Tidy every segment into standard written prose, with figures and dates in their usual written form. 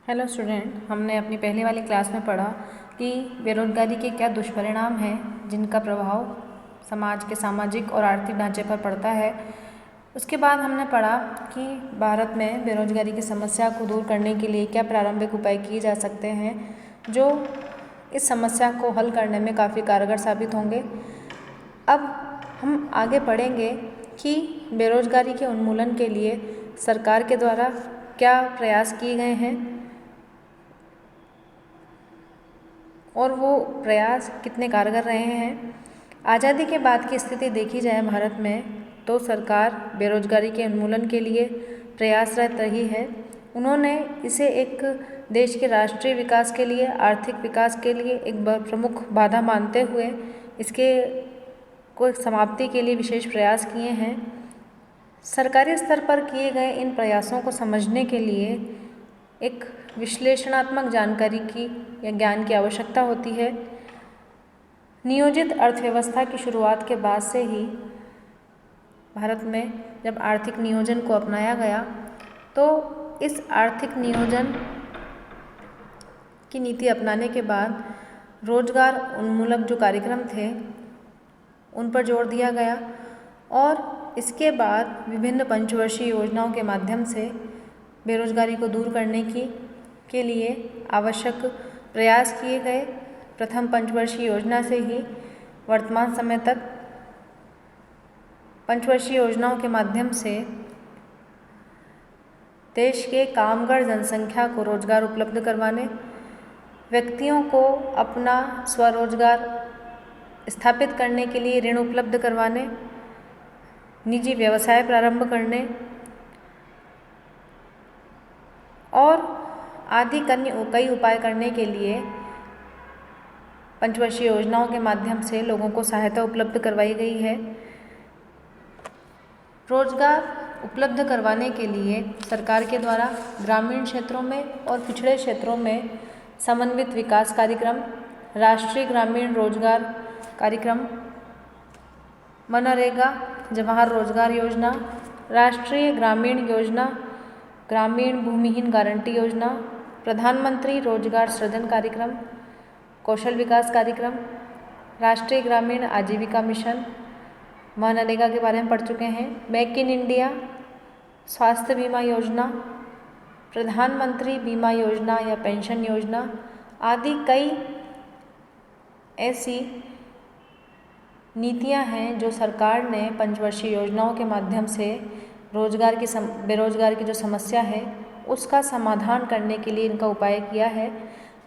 Hello student, हमने अपनी पहली वाली क्लास में पढ़ा कि बेरोजगारी के क्या दुष्परिणाम हैं जिनका प्रभाव समाज के सामाजिक और आर्थिक ढांचे पर पड़ता है। उसके बाद हमने पढ़ा कि भारत में बेरोजगारी की समस्या को दूर करने के लिए क्या प्रारंभिक उपाय किए जा सकते हैं जो इस समस्या को हल करने में काफ़ी कारगर साबित होंगे। अब हम आगे पढ़ेंगे कि बेरोजगारी के उन्मूलन के लिए सरकार के द्वारा क्या प्रयास किए गए हैं और वो प्रयास कितने कारगर रहे हैं। आज़ादी के बाद की स्थिति देखी जाए भारत में तो सरकार बेरोजगारी के उन्मूलन के लिए प्रयासरत रही है। उन्होंने इसे एक देश के राष्ट्रीय विकास के लिए, आर्थिक विकास के लिए एक प्रमुख बाधा मानते हुए इसके को समाप्ति के लिए विशेष प्रयास किए हैं। सरकारी स्तर पर किए गए इन प्रयासों को समझने के लिए एक विश्लेषणात्मक जानकारी की या ज्ञान की आवश्यकता होती है। नियोजित अर्थव्यवस्था की शुरुआत के बाद से ही भारत में जब आर्थिक नियोजन को अपनाया गया तो इस आर्थिक नियोजन की नीति अपनाने के बाद रोजगार उन्मूलक जो कार्यक्रम थे उन पर जोर दिया गया और इसके बाद विभिन्न पंचवर्षीय योजनाओं के माध्यम से बेरोजगारी को दूर करने के लिए आवश्यक प्रयास किए गए। प्रथम पंचवर्षीय योजना से ही वर्तमान समय तक पंचवर्षीय योजनाओं के माध्यम से देश के कामगार जनसंख्या को रोजगार उपलब्ध करवाने, व्यक्तियों को अपना स्वरोजगार स्थापित करने के लिए ऋण उपलब्ध करवाने, निजी व्यवसाय प्रारंभ करने और आदि कई उपाय करने के लिए पंचवर्षीय योजनाओं के माध्यम से लोगों को सहायता उपलब्ध करवाई गई है। रोजगार उपलब्ध करवाने के लिए सरकार के द्वारा ग्रामीण क्षेत्रों में और पिछड़े क्षेत्रों में समन्वित विकास कार्यक्रम, राष्ट्रीय ग्रामीण रोजगार कार्यक्रम, मनरेगा, जवाहर रोजगार योजना, राष्ट्रीय ग्रामीण योजना, ग्रामीण भूमिहीन गारंटी योजना, प्रधानमंत्री रोजगार सृजन कार्यक्रम, कौशल विकास कार्यक्रम, राष्ट्रीय ग्रामीण आजीविका मिशन, मनरेगा के बारे में पढ़ चुके हैं, मेक इन इंडिया, स्वास्थ्य बीमा योजना, प्रधानमंत्री बीमा योजना या पेंशन योजना आदि कई ऐसी नीतियां हैं जो सरकार ने पंचवर्षीय योजनाओं के माध्यम से बेरोजगार की जो समस्या है उसका समाधान करने के लिए इनका उपाय किया है।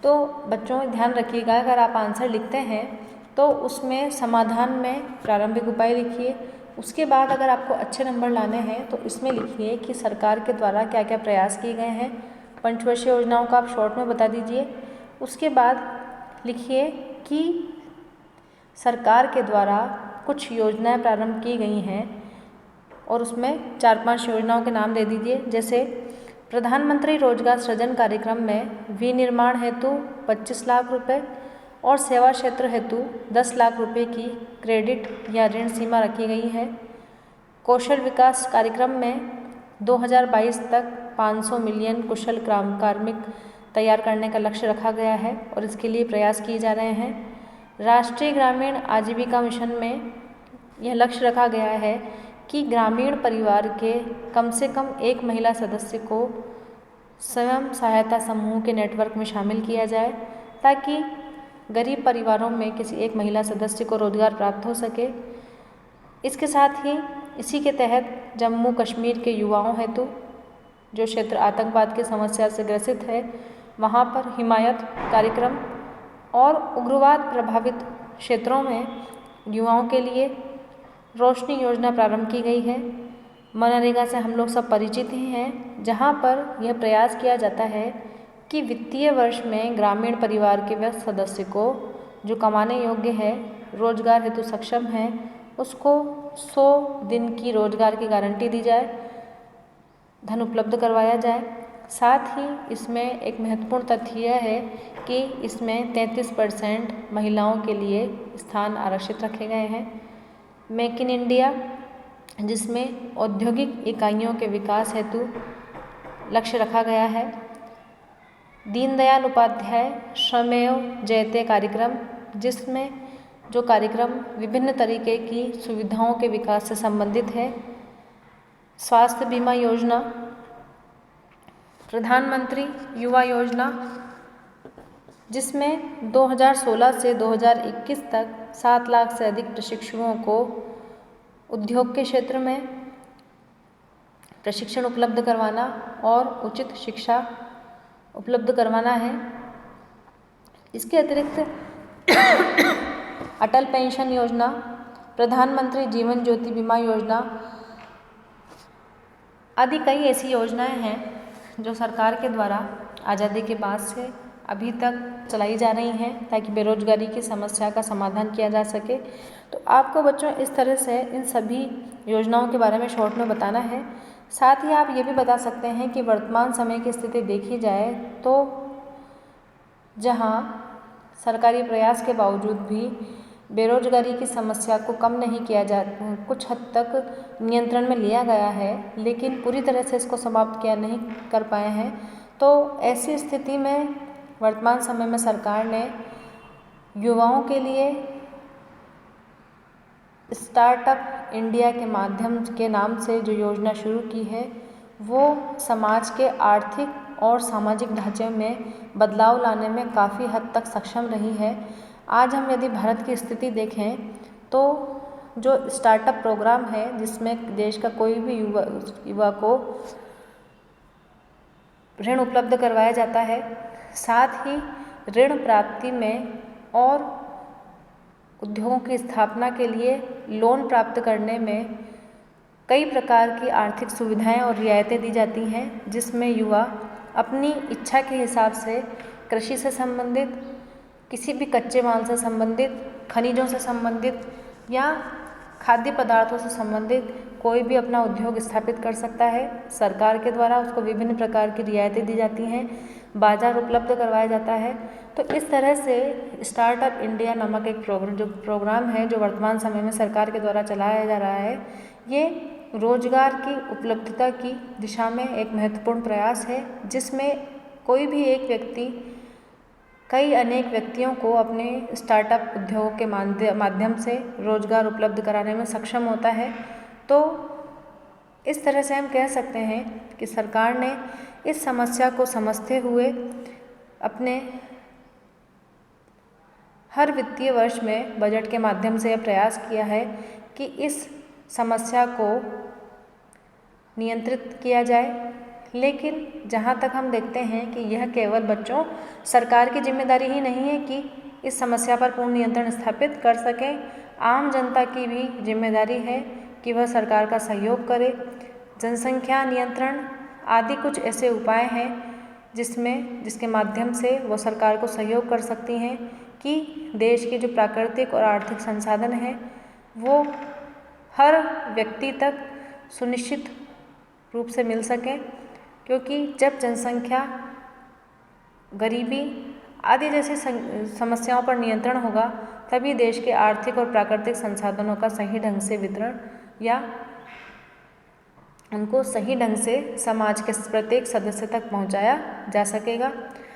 तो बच्चों ध्यान रखिएगा, अगर आप आंसर लिखते हैं तो उसमें समाधान में प्रारंभिक उपाय लिखिए। उसके बाद अगर आपको अच्छे नंबर लाने हैं तो इसमें लिखिए कि सरकार के द्वारा क्या क्या प्रयास किए गए हैं। पंचवर्षीय योजनाओं का आप शॉर्ट में बता दीजिए। उसके बाद लिखिए कि सरकार के द्वारा कुछ योजनाएं प्रारंभ की गई हैं और उसमें 4-5 योजनाओं के नाम दे दीजिए। जैसे प्रधानमंत्री रोजगार सृजन कार्यक्रम में विनिर्माण हेतु 25 लाख रुपए और सेवा क्षेत्र हेतु 10 लाख रुपए की क्रेडिट या ऋण सीमा रखी गई है। कौशल विकास कार्यक्रम में 2022 तक 500 मिलियन कुशल कार्मिक तैयार करने का लक्ष्य रखा गया है और इसके लिए प्रयास किए जा रहे हैं। राष्ट्रीय ग्रामीण आजीविका मिशन में यह लक्ष्य रखा गया है कि ग्रामीण परिवार के कम से कम एक महिला सदस्य को स्वयं सहायता समूह के नेटवर्क में शामिल किया जाए ताकि गरीब परिवारों में किसी एक महिला सदस्य को रोजगार प्राप्त हो सके। इसके साथ ही इसी के तहत जम्मू कश्मीर के युवाओं हेतु जो क्षेत्र आतंकवाद की समस्या से ग्रसित है वहाँ पर हिमायत कार्यक्रम और उग्रवाद प्रभावित क्षेत्रों में युवाओं के लिए रोशनी योजना प्रारंभ की गई है। मनरेगा से हम लोग सब परिचित ही हैं, जहाँ पर यह प्रयास किया जाता है कि वित्तीय वर्ष में ग्रामीण परिवार के वह सदस्य को जो कमाने योग्य है, रोजगार हेतु सक्षम है, उसको 100 दिन की रोजगार की गारंटी दी जाए, धन उपलब्ध करवाया जाए। साथ ही इसमें एक महत्वपूर्ण तथ्य यह है कि इसमें 33% महिलाओं के लिए स्थान आरक्षित रखे गए हैं। मेक इन इंडिया, जिसमें औद्योगिक इकाइयों के विकास हेतु लक्ष्य रखा गया है। दीनदयाल उपाध्याय श्रमेव जयते कार्यक्रम, जिसमें जो कार्यक्रम विभिन्न तरीके की सुविधाओं के विकास से संबंधित है। स्वास्थ्य बीमा योजना, प्रधानमंत्री युवा योजना, जिसमें 2016 से 2021 तक 7 लाख से अधिक प्रशिक्षुओं को उद्योग के क्षेत्र में प्रशिक्षण उपलब्ध करवाना और उचित शिक्षा उपलब्ध करवाना है। इसके अतिरिक्त अटल पेंशन योजना, प्रधानमंत्री जीवन ज्योति बीमा योजना आदि कई ऐसी योजनाएं हैं जो सरकार के द्वारा आज़ादी के बाद से अभी तक चलाई जा रही हैं ताकि बेरोजगारी की समस्या का समाधान किया जा सके। तो आपको बच्चों इस तरह से इन सभी योजनाओं के बारे में शॉर्ट में बताना है। साथ ही आप ये भी बता सकते हैं कि वर्तमान समय की स्थिति देखी जाए तो जहां सरकारी प्रयास के बावजूद भी बेरोजगारी की समस्या को कम नहीं किया जा, कुछ हद तक नियंत्रण में लिया गया है, लेकिन पूरी तरह से इसको समाप्त किया नहीं कर पाए हैं। तो ऐसी स्थिति में वर्तमान समय में सरकार ने युवाओं के लिए स्टार्टअप इंडिया के माध्यम के नाम से जो योजना शुरू की है, वो समाज के आर्थिक और सामाजिक ढांचे में बदलाव लाने में काफ़ी हद तक सक्षम रही है। आज हम यदि भारत की स्थिति देखें तो जो स्टार्टअप प्रोग्राम है, जिसमें देश का कोई भी युवा को ऋण उपलब्ध करवाया जाता है, साथ ही ऋण प्राप्ति में और उद्योगों की स्थापना के लिए लोन प्राप्त करने में कई प्रकार की आर्थिक सुविधाएं और रियायतें दी जाती हैं, जिसमें युवा अपनी इच्छा के हिसाब से कृषि से संबंधित, किसी भी कच्चे माल से संबंधित, खनिजों से संबंधित या खाद्य पदार्थों से संबंधित कोई भी अपना उद्योग स्थापित कर सकता है। सरकार के द्वारा उसको विभिन्न प्रकार की रियायतें दी जाती हैं, बाजार उपलब्ध करवाया जाता है। तो इस तरह से स्टार्टअप इंडिया नामक एक प्रोग्राम है जो वर्तमान समय में सरकार के द्वारा चलाया जा रहा है। ये रोजगार की उपलब्धता की दिशा में एक महत्वपूर्ण प्रयास है, जिसमें कोई भी एक व्यक्ति कई अनेक व्यक्तियों को अपने स्टार्टअप उद्योग के माध्यम से रोजगार उपलब्ध कराने में सक्षम होता है। तो इस तरह से हम कह सकते हैं कि सरकार ने इस समस्या को समझते हुए अपने हर वित्तीय वर्ष में बजट के माध्यम से यह प्रयास किया है कि इस समस्या को नियंत्रित किया जाए। लेकिन जहाँ तक हम देखते हैं कि यह केवल बच्चों सरकार की जिम्मेदारी ही नहीं है कि इस समस्या पर पूर्ण नियंत्रण स्थापित कर सकें, आम जनता की भी जिम्मेदारी है कि वह सरकार का सहयोग करे। जनसंख्या नियंत्रण आदि कुछ ऐसे उपाय हैं जिसके माध्यम से वो सरकार को सहयोग कर सकती हैं कि देश के जो प्राकृतिक और आर्थिक संसाधन हैं वो हर व्यक्ति तक सुनिश्चित रूप से मिल सकें, क्योंकि जब जनसंख्या, गरीबी आदि जैसी समस्याओं पर नियंत्रण होगा तभी देश के आर्थिक और प्राकृतिक संसाधनों का सही ढंग से वितरण या उनको सही ढंग से समाज के प्रत्येक सदस्य तक पहुंचाया जा सकेगा।